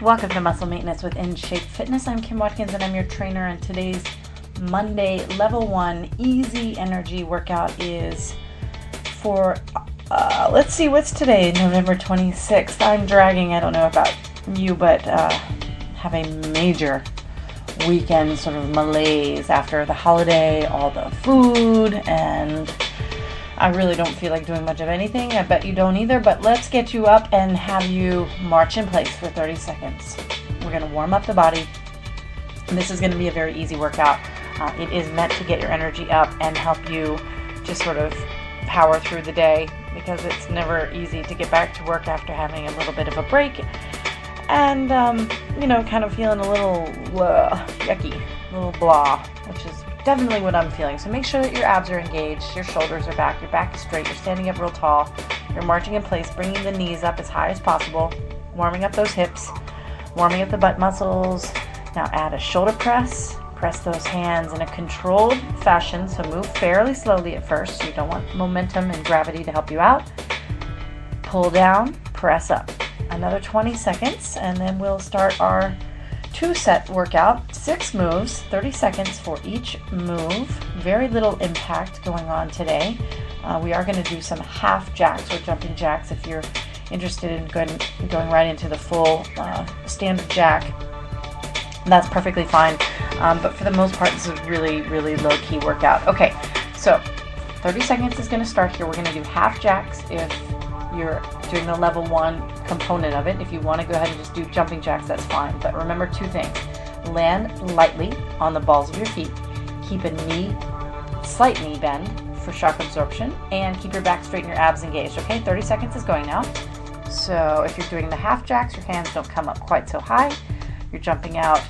Welcome to Muscle Maintenance with In Shape Fitness. I'm Kim Watkins and I'm your trainer, and today's Monday level 1 easy energy workout is for, let's see, what's today? November 26th. I'm dragging, I don't know about you, but have a major weekend sort of malaise after the holiday, all the food, and I really don't feel like doing much of anything. I bet you don't either, but let's get you up and have you march in place for 30 seconds. We're going to warm up the body. And this is going to be a very easy workout. It is meant to get your energy up and help you just sort of power through the day, because it's never easy to get back to work after having a little bit of a break and, kind of feeling a little yucky, a little blah, which is definitely what I'm feeling. So make sure that your abs are engaged, your shoulders are back, your back is straight, you're standing up real tall, you're marching in place, bringing the knees up as high as possible, warming up those hips, warming up the butt muscles. Now add a shoulder press. Press those hands in a controlled fashion, so move fairly slowly at first. You don't want momentum and gravity to help you out. Pull down, press up. Another 20 seconds, and then we'll start our 2-set workout, 6 moves, 30 seconds for each move. Very little impact going on today. We are going to do some half jacks or jumping jacks if you're interested in going right into the full standard jack. That's perfectly fine, but for the most part, this is a really, really low-key workout. Okay, so 30 seconds is going to start here. We're going to do half jacks if you're doing the level 1 component of it. If you want to go ahead and just do jumping jacks, that's fine. But remember 2 things. Land lightly on the balls of your feet. Keep a slight knee bend for shock absorption, and keep your back straight and your abs engaged. Okay, 30 seconds is going now. So if you're doing the half jacks, your hands don't come up quite so high. You're jumping out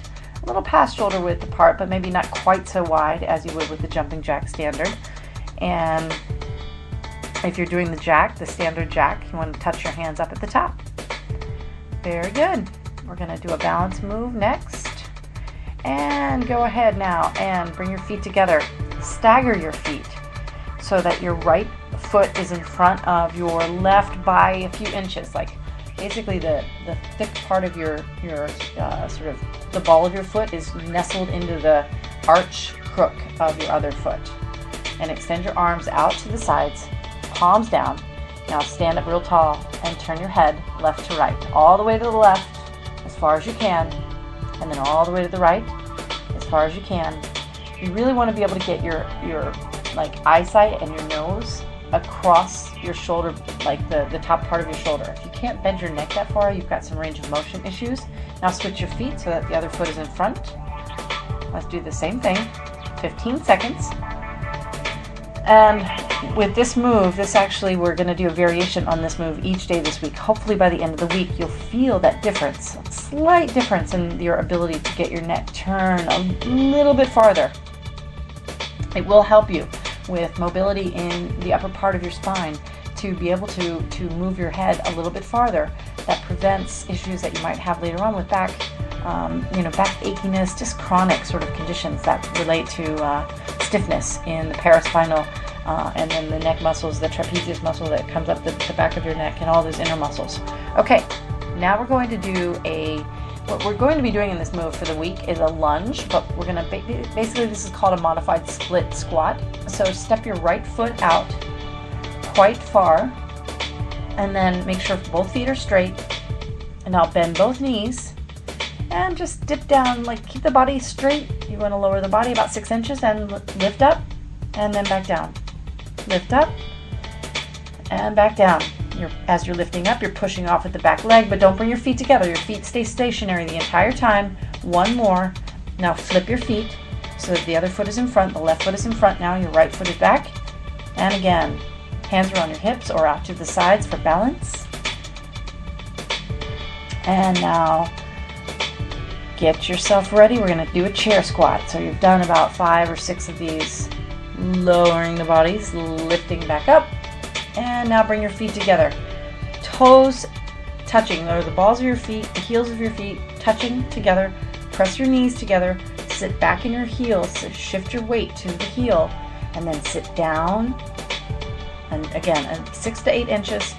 a little past shoulder width apart, but maybe not quite so wide as you would with the jumping jack standard. And if you're doing the jack, the standard jack, you want to touch your hands up at the top. Very good. We're going to do a balance move next. And go ahead now and bring your feet together. Stagger your feet so that your right foot is in front of your left by a few inches. Like basically the thick part of your sort of the ball of your foot is nestled into the arch crook of your other foot. And extend your arms out to the sides. Palms down. Now stand up real tall and turn your head left to right. All the way to the left as far as you can, and then all the way to the right as far as you can. You really want to be able to get your eyesight and your nose across your shoulder, like the top part of your shoulder. If you can't bend your neck that far, you've got some range of motion issues. Now switch your feet so that the other foot is in front. Let's do the same thing. 15 seconds. And with this move, we're going to do a variation on this move each day this week. Hopefully by the end of the week, you'll feel that difference, a slight difference in your ability to get your neck turned a little bit farther. It will help you with mobility in the upper part of your spine to be able to move your head a little bit farther. That prevents issues that you might have later on with back achiness, just chronic sort of conditions that relate to stiffness in the paraspinal and then the neck muscles, the trapezius muscle that comes up the back of your neck, and all those inner muscles. Okay, now we're going to do what we're going to be doing in this move for the week is a lunge, but we're going to basically, this is called a modified split squat. So step your right foot out quite far, and then make sure both feet are straight, and now bend both knees and just dip down, like keep the body straight. You want to lower the body about 6 inches and lift up and then back down. Lift up and back down. As you're lifting up, you're pushing off with the back leg, but don't bring your feet together. Your feet stay stationary the entire time. One more. Now flip your feet so that the other foot is in front. The left foot is in front now. Your right foot is back. And again, hands are on your hips or out to the sides for balance. And now get yourself ready. We're going to do a chair squat. So you've done about 5 or 6 of these, lowering the bodies, lifting back up. And now bring your feet together. Toes touching, or the balls of your feet, the heels of your feet touching together. Press your knees together. Sit back in your heels. So shift your weight to the heel. And then sit down. And again, 6 to 8 inches.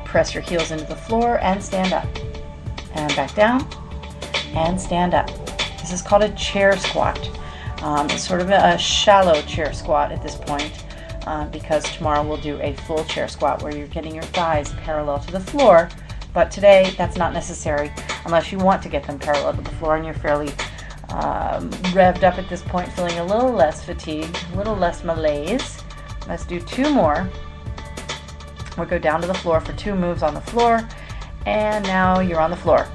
Press your heels into the floor and stand up. And back down. and stand up. This is called a chair squat. It's sort of a shallow chair squat at this point because tomorrow we'll do a full chair squat where you're getting your thighs parallel to the floor. But today that's not necessary unless you want to get them parallel to the floor and you're fairly revved up at this point, feeling a little less fatigued, a little less malaise. Let's do 2 more. We'll go down to the floor for 2 moves on the floor, and now you're on the floor.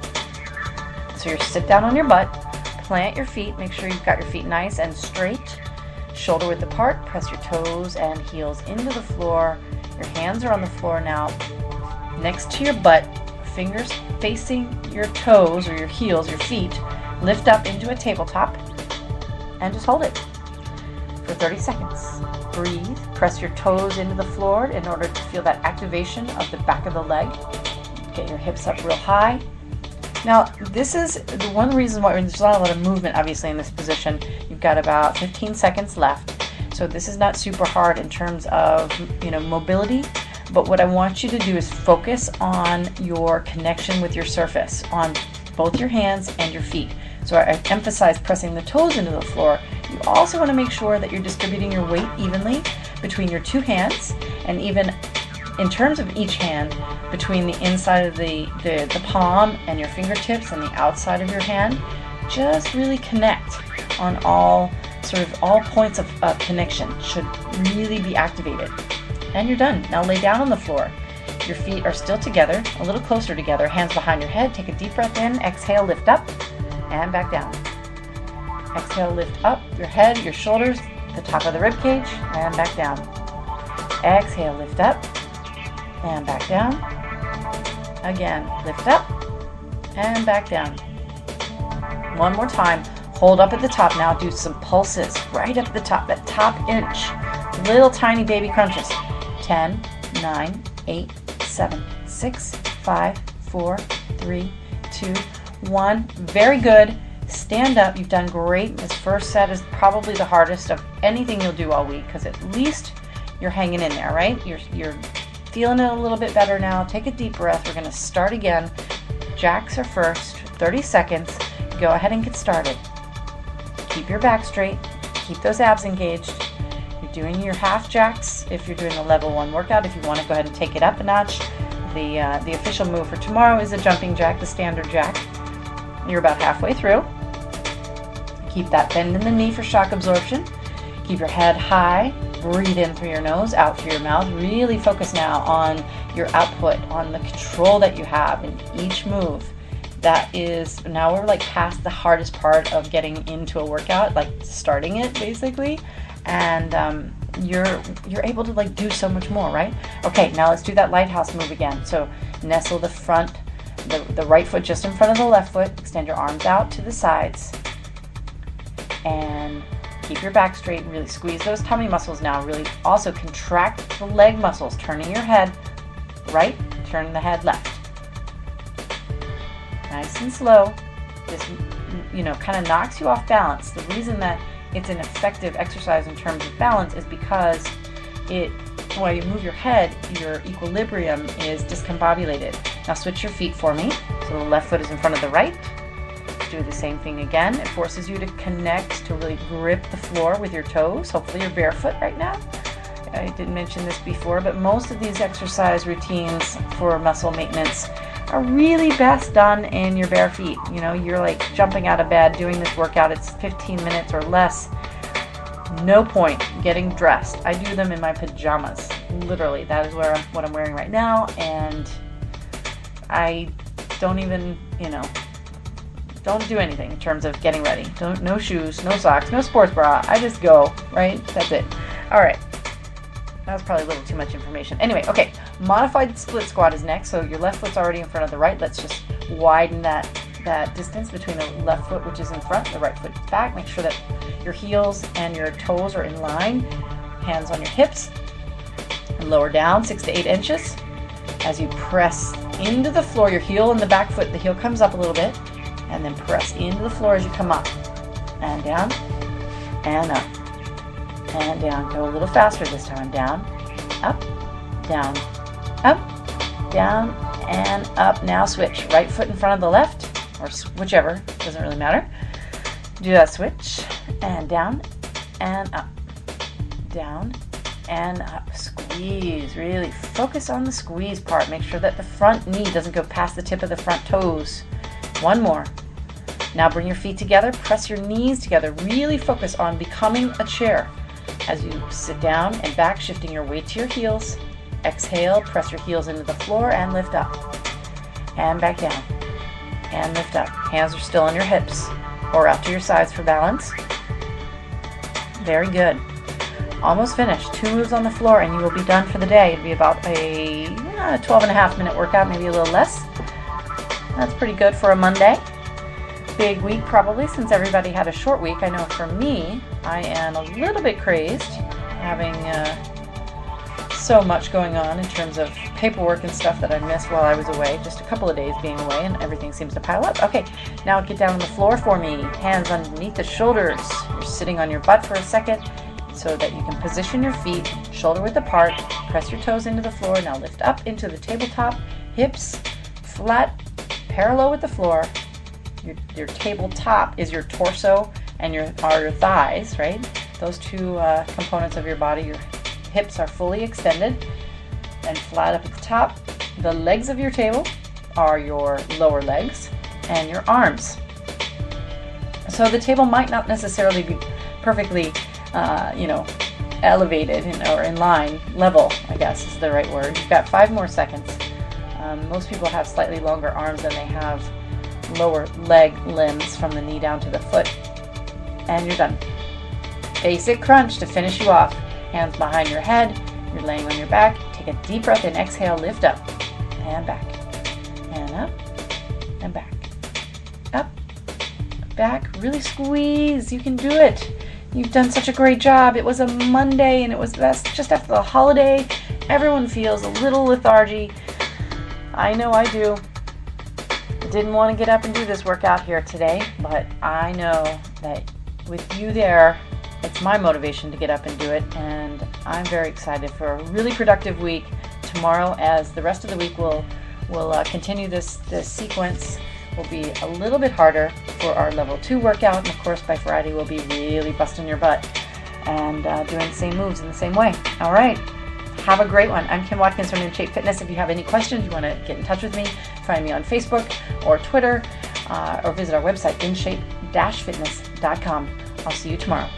So you sit down on your butt, plant your feet, make sure you've got your feet nice and straight, shoulder width apart, press your toes and heels into the floor. Your hands are on the floor now, next to your butt, fingers facing your toes or your heels, your feet, lift up into a tabletop and just hold it for 30 seconds. Breathe, press your toes into the floor in order to feel that activation of the back of the leg. Get your hips up real high. Now, this is one of the reasons why there's not a lot of movement, obviously, in this position. You've got about 15 seconds left. So this is not super hard in terms of, mobility. But what I want you to do is focus on your connection with your surface, on both your hands and your feet. So I emphasize pressing the toes into the floor. You also want to make sure that you're distributing your weight evenly between your 2 hands, and even in terms of each hand, between the inside of the palm and your fingertips and the outside of your hand. Just really connect on all points of connection. Should really be activated. And you're done. Now lay down on the floor. Your feet are still together, a little closer together, hands behind your head. Take a deep breath in, exhale, lift up, and back down. Exhale, lift up your head, your shoulders, the top of the rib cage, and back down. Exhale, lift up, and back down. Again, lift up, and back down. One more time. Hold up at the top now. Do some pulses right up at the top, that top inch. Little tiny baby crunches. 10, 9, 8, 7, 6, 5, 4, 3, 2, 1. Very good. Stand up. You've done great. This first set is probably the hardest of anything you'll do all week because at least you're hanging in there, right? You're feeling it a little bit better now. Take a deep breath. We're going to start again. Jacks are first. 30 seconds. Go ahead and get started. Keep your back straight. Keep those abs engaged. You're doing your half jacks if you're doing a level 1 workout. If you want to go ahead and take it up a notch, the official move for tomorrow is a jumping jack, the standard jack. You're about halfway through. Keep that bend in the knee for shock absorption. Keep your head high. Breathe in through your nose, out through your mouth. Really focus now on your output, on the control that you have in each move. That is, now we're like past the hardest part of getting into a workout, like starting it basically. And you're able to like do so much more, right? Okay, now let's do that lighthouse move again. So nestle the front, the right foot just in front of the left foot. Extend your arms out to the sides. And keep your back straight. Really squeeze those tummy muscles now. Really also contract the leg muscles. Turning your head right, turn the head left. Nice and slow. This, kind of knocks you off balance. The reason that it's an effective exercise in terms of balance is because while you move your head, your equilibrium is discombobulated. Now switch your feet for me. So the left foot is in front of the right. Do the same thing again. It forces you to connect, to really grip the floor with your toes. Hopefully you're barefoot right now. I didn't mention this before, but most of these exercise routines for muscle maintenance are really best done in your bare feet. You're like jumping out of bed, doing this workout. It's 15 minutes or less. No point getting dressed. I do them in my pajamas. Literally, that is what I'm wearing right now, and I don't even, don't do anything in terms of getting ready. No shoes, no socks, no sports bra. I just go, right? That's it. All right. That was probably a little too much information. Anyway, okay. Modified split squat is next. So your left foot's already in front of the right. Let's just widen that distance between the left foot, which is in front, the right foot back. Make sure that your heels and your toes are in line. Hands on your hips. And lower down 6 to 8 inches. As you press into the floor, your heel and the back foot, the heel comes up a little bit. And then press into the floor as you come up. And down. And up. And down. Go a little faster this time. Down. Up. Down. Up. Down. And up. Now switch. Right foot in front of the left. or whichever, doesn't really matter. Do that switch, and down and up, down and up. Squeeze, really focus on the squeeze part. Make sure that the front knee doesn't go past the tip of the front toes. One more. Now bring your feet together, press your knees together. Really focus on becoming a chair as you sit down and back, shifting your weight to your heels. Exhale, press your heels into the floor and lift up. And back down. And lift up. Hands are still on your hips or out to your sides for balance. Very good. Almost finished. 2 moves on the floor and you will be done for the day. It'll be about a 12.5-minute workout, maybe a little less. That's pretty good for a Monday. Big week probably, since everybody had a short week. I know for me, I am a little bit crazed, having so much going on in terms of paperwork and stuff that I missed while I was away. Just a couple of days being away and everything seems to pile up. Okay, now get down on the floor for me. Hands underneath the shoulders. You're sitting on your butt for a second so that you can position your feet shoulder width apart. Press your toes into the floor. Now lift up into the tabletop. Hips flat, parallel with the floor. Your tabletop is your torso and your thighs, right? Those two components of your body. Your hips are fully extended and flat up at the top. The legs of your table are your lower legs and your arms. So the table might not necessarily be perfectly, elevated or in line, level, I guess is the right word. You've got 5 more seconds. Most people have slightly longer arms than they have lower leg limbs from the knee down to the foot. And you're done. Basic crunch to finish you off. Hands behind your head. You're laying on your back. Take a deep breath and exhale. Lift up and back and up and back. Up, back. Really squeeze. You can do it. You've done such a great job. It was a Monday and it was just after the holiday. Everyone feels a little lethargy. I know I do. Didn't want to get up and do this workout here today, but I know that with you there, it's my motivation to get up and do it, and I'm very excited for a really productive week tomorrow. As the rest of the week will continue this sequence, will be a little bit harder for our level 2 workout, and of course by Friday we'll be really busting your butt and doing the same moves in the same way. All right. Have a great one. I'm Kim Watkins from In Shape Fitness. If you have any questions, you want to get in touch with me, find me on Facebook or Twitter, or visit our website, inshape-fitness.com. I'll see you tomorrow.